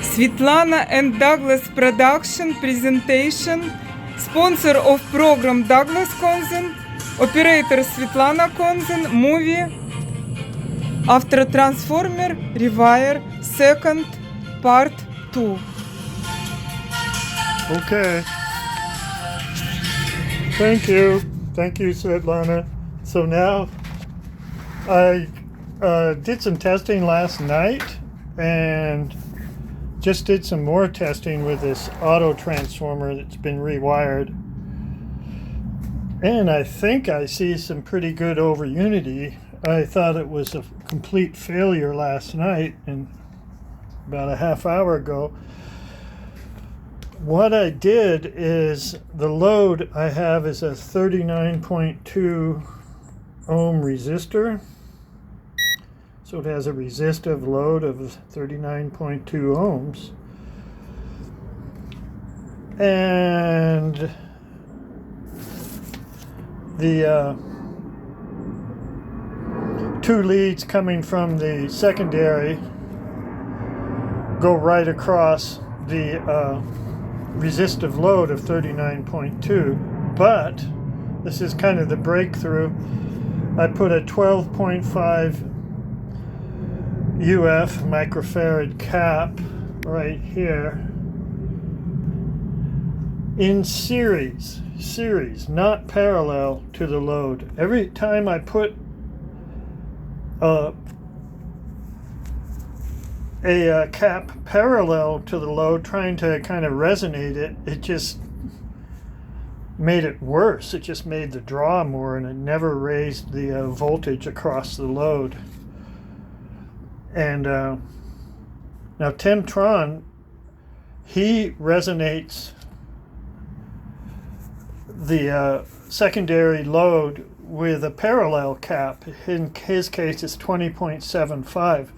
Svetlana and Douglas production presentation. Sponsor of program Douglas Konzen. Operator Svetlana Konzen. Movie Autotransformer Rewire second part 2. Okay. Thank you. Thank you, Svetlana. So now I did some testing last night and just did some more testing with this autotransformer that's been rewired. And I think I see some pretty good over unity. I thought it was a complete failure last night and about a half hour ago. What I did is the load I have is a 39.2 ohm resistor. So it has a resistive load of 39.2 ohms. And the two leads coming from the secondary go right across the resistive load of 39.2, but this is kind of the breakthrough. I put a 12.5 UF microfarad cap right here in series, not parallel to the load. Every time I put a cap parallel to the load, trying to kind of resonate it, it just made it worse. It just made the draw more, and it never raised the voltage across the load. And now Tim Tron, he resonates the secondary load with a parallel cap. In his case, it's 20.75.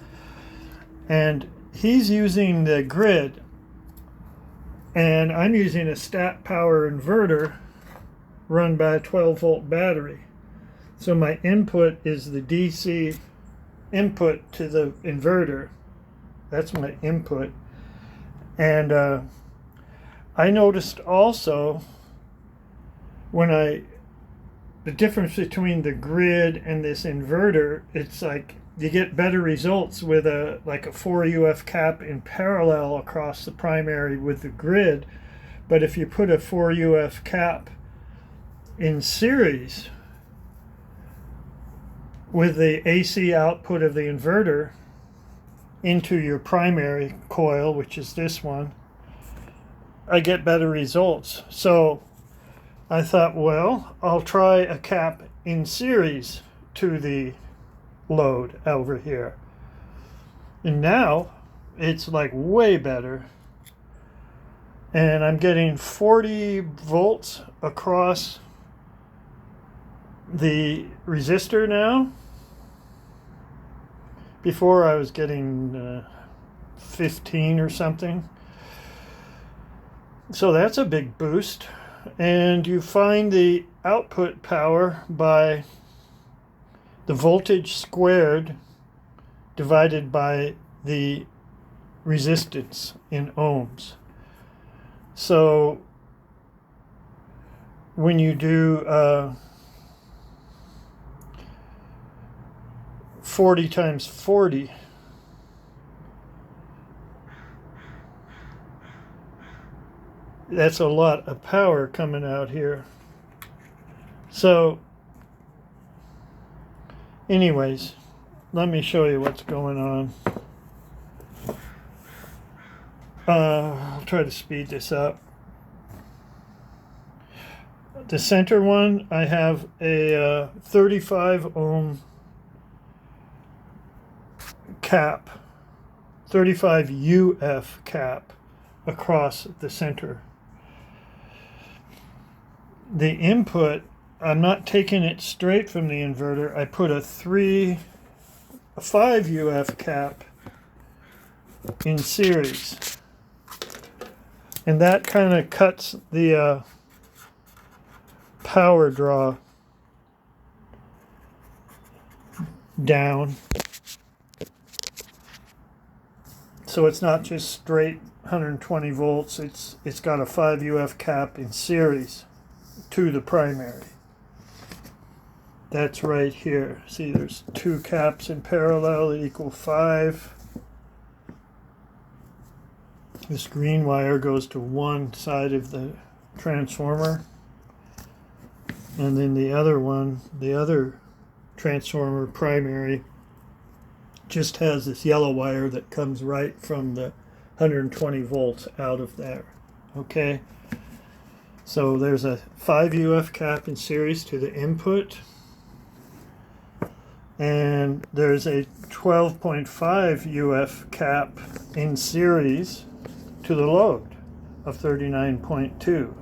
And he's using the grid, and I'm using a stat power inverter run by a 12 volt battery. So my input is the DC input to the inverter. That's my input. And I noticed also the difference between the grid and this inverter, it's like you get better results with a 4 UF cap in parallel across the primary with the grid. But if you put a 4 UF cap in series with the AC output of the inverter into your primary coil, which is this one, I get better results. So I thought, well, I'll try a cap in series to the load over here. And now it's like way better. And I'm getting 40 volts across the resistor now. Before I was getting 15 or something. So that's a big boost. And you find the output power by the voltage squared divided by the resistance in ohms. So when you do 40 times 40, that's a lot of power coming out here. So anyways, let me show you what's going on. I'll try to speed this up. The center one, I have a 35 ohm cap, 35 UF cap across the center. The input, I'm not taking it straight from the inverter. I put a 5 UF cap in series, and that kind of cuts the power draw down. So it's not just straight 120 volts, it's got a 5 UF cap in series to the primary. That's right here. See, there's 2 caps in parallel that equal 5. This green wire goes to one side of the transformer, and then the other one, the other transformer primary, just has this yellow wire that comes right from the 120 volts out of there. Okay, so there's a 5 UF cap in series to the input, and there's a 12.5 UF cap in series to the load of 39.2.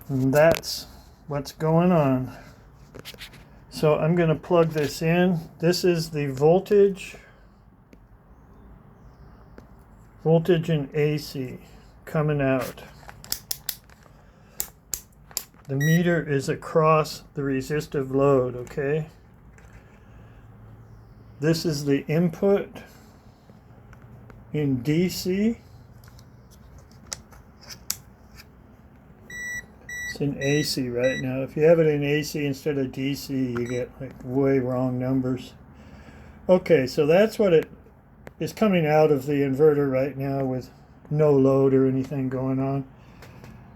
And that's what's going on. So I'm going to plug this in. This is the voltage in AC coming out. The meter is across the resistive load, okay? This is the input in DC. It's in AC right now. If you have it in AC instead of DC, you get like way wrong numbers. Okay, so that's what it is coming out of the inverter right now with no load or anything going on.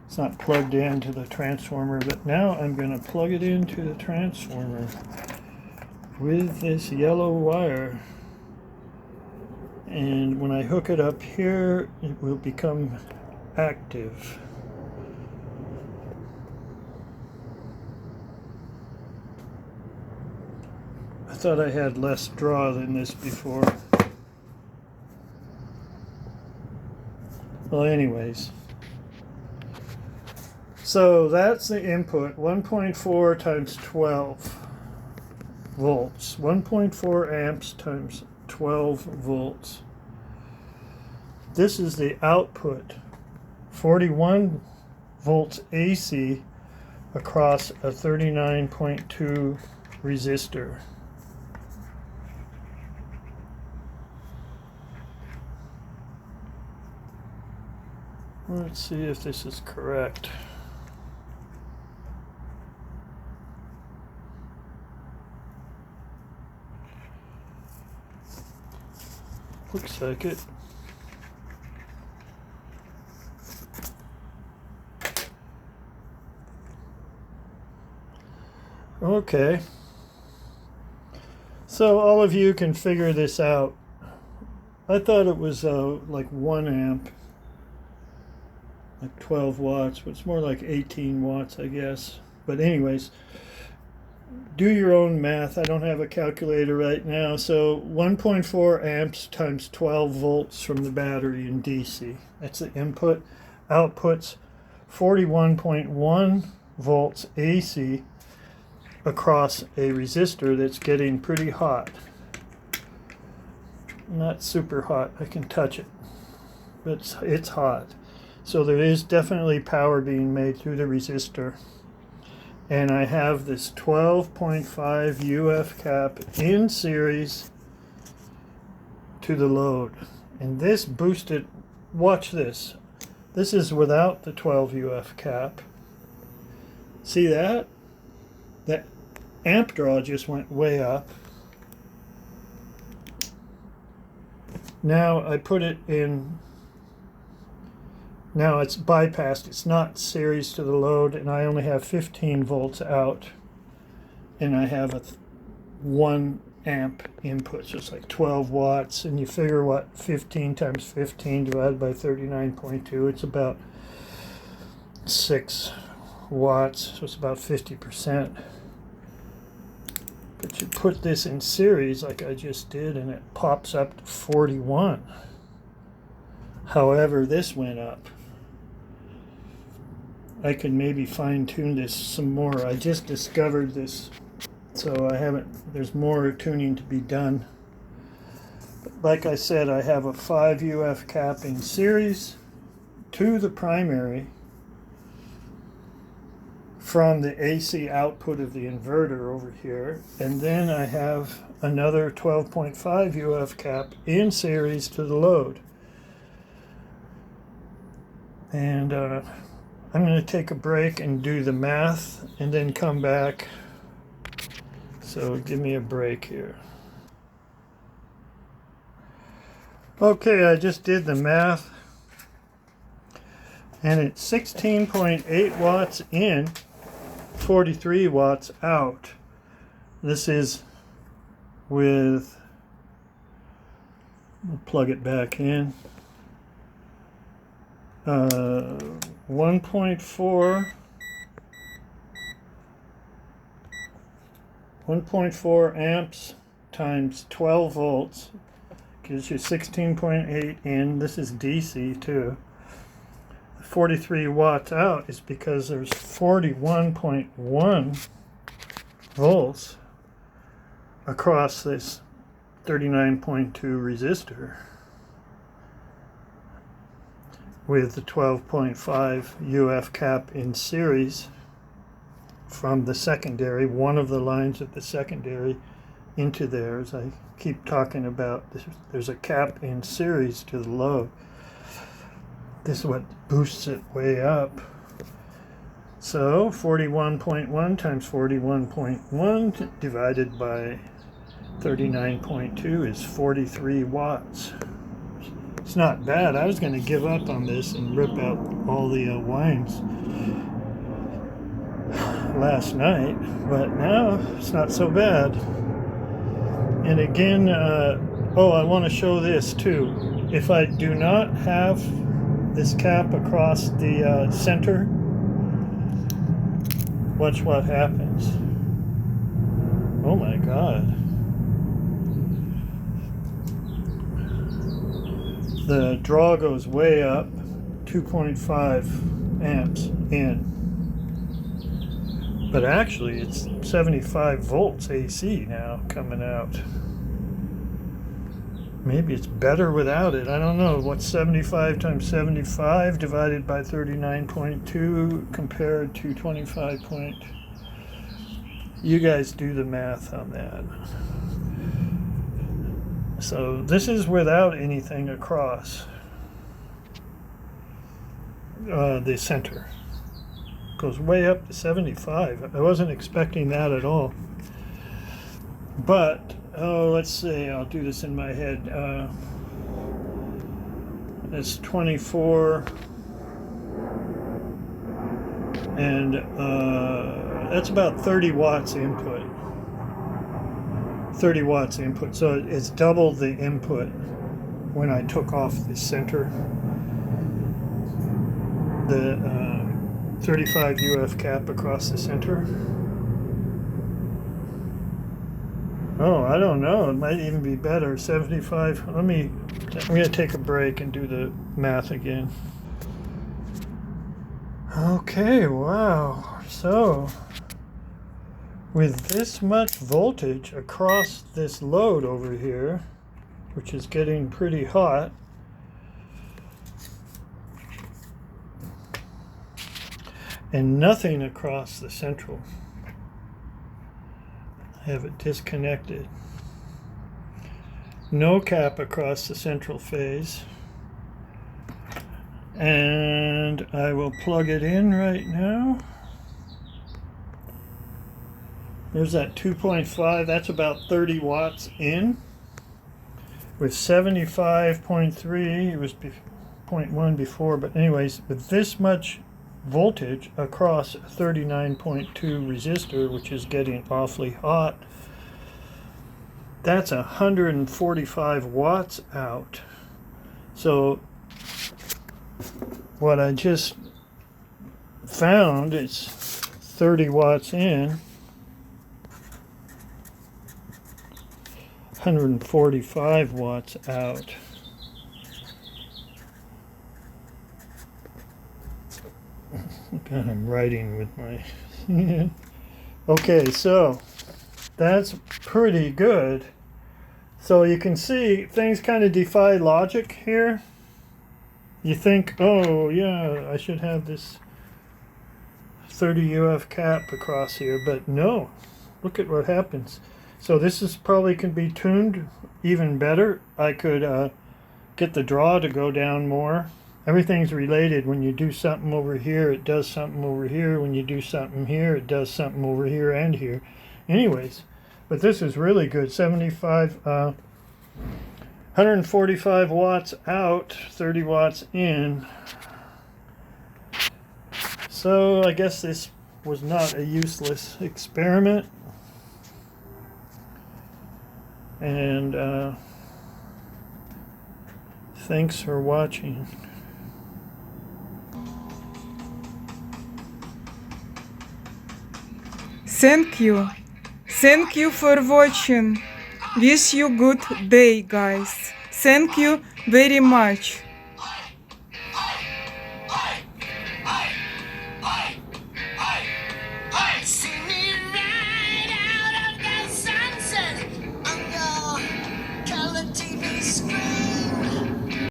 It's not plugged into the transformer, but now I'm going to plug it into the transformer with this yellow wire. And when I hook it up here, it will become active. I thought I had less draw than this before. Well, anyways. So that's the input, 1.4 times 12 volts. 1.4 amps times 12 volts. This is the output, 41 volts AC across a 39.2 resistor. Let's see if this is correct. Looks like it. Okay. So all of you can figure this out. I thought it was like 1 amp, like 12 watts, but it's more like 18 watts, I guess. But anyways, do your own math. I don't have a calculator right now. So 1.4 amps times 12 volts from the battery in DC. That's the input. Outputs 41.1 volts AC across a resistor that's getting pretty hot. Not super hot. I can touch it. But it's hot. So there is definitely power being made through the resistor. And I have this 12.5 UF cap in series to the load. And this boosted, watch this. This is without the 12 UF cap. See that? That amp draw just went way up. Now I put it in. Now it's bypassed, it's not series to the load, and I only have 15 volts out, and I have a 1 amp input, so it's like 12 watts, and you figure what 15 times 15 divided by 39.2, it's about 6 watts, so it's about 50%. But you put this in series like I just did, and it pops up to 41. However, this went up. I can maybe fine-tune this some more. I just discovered this, so I haven't, there's more tuning to be done. But like I said, I have a 5 UF cap in series to the primary from the AC output of the inverter over here, and then I have another 12.5 UF cap in series to the load. And I'm going to take a break and do the math and then come back. So give me a break here. Okay, I just did the math, and it's 16.8 watts in, 43 watts out. This is with, we'll plug it back in, 1.4 amps times 12 volts gives you 16.8 in. This is DC too. 43 watts out is because there's 41.1 volts across this 39.2 resistor with the 12.5 UF cap in series from the secondary, one of the lines of the secondary into theirs. I keep talking about this. There's a cap in series to the load. This is what boosts it way up. So 41.1 times 41.1 divided by 39.2 is 43 watts. It's not bad. I was going to give up on this and rip out all the wines last night, but now it's not so bad. And again, oh, I want to show this too. If I do not have this cap across the center, watch what happens. Oh my God. The draw goes way up, 2.5 amps in. But actually it's 75 volts AC now coming out. Maybe it's better without it. I don't know. What's 75 times 75 divided by 39.2 compared to 25 point? You guys do the math on that. So this is without anything across the center. Goes way up to 75. I wasn't expecting that at all. But oh, let's see, I'll do this in my head. It's 24, and that's about 30 watts input. 30 watts input, so it's double the input when I took off the center. The 35 UF cap across the center. Oh, I don't know. It might even be better. 75. I'm going to take a break and do the math again. Okay, wow. So, with this much voltage across this load over here, which is getting pretty hot, and nothing across the central, I have it disconnected. No cap across the central phase. And I will plug it in right now. There's that 2.5, that's about 30 watts in. With 75.3, it was 0.1 before, but anyways, with this much voltage across a 39.2 resistor, which is getting awfully hot, that's 145 watts out. So what I just found is 30 watts in, 145 watts out. God, I'm writing with my okay, so that's pretty good. So you can see things kind of defy logic here. You think, oh yeah, I should have this 30 UF cap across here, but no, look at what happens. So this is probably can be tuned even better. I could get the draw to go down more. Everything's related. When you do something over here, it does something over here. When you do something here, it does something over here and here. Anyways, but this is really good. 145 watts out, 30 watts in. So I guess this was not a useless experiment. And thanks for watching. Thank you. Thank you for watching. Wish you good day, guys. Thank you very much.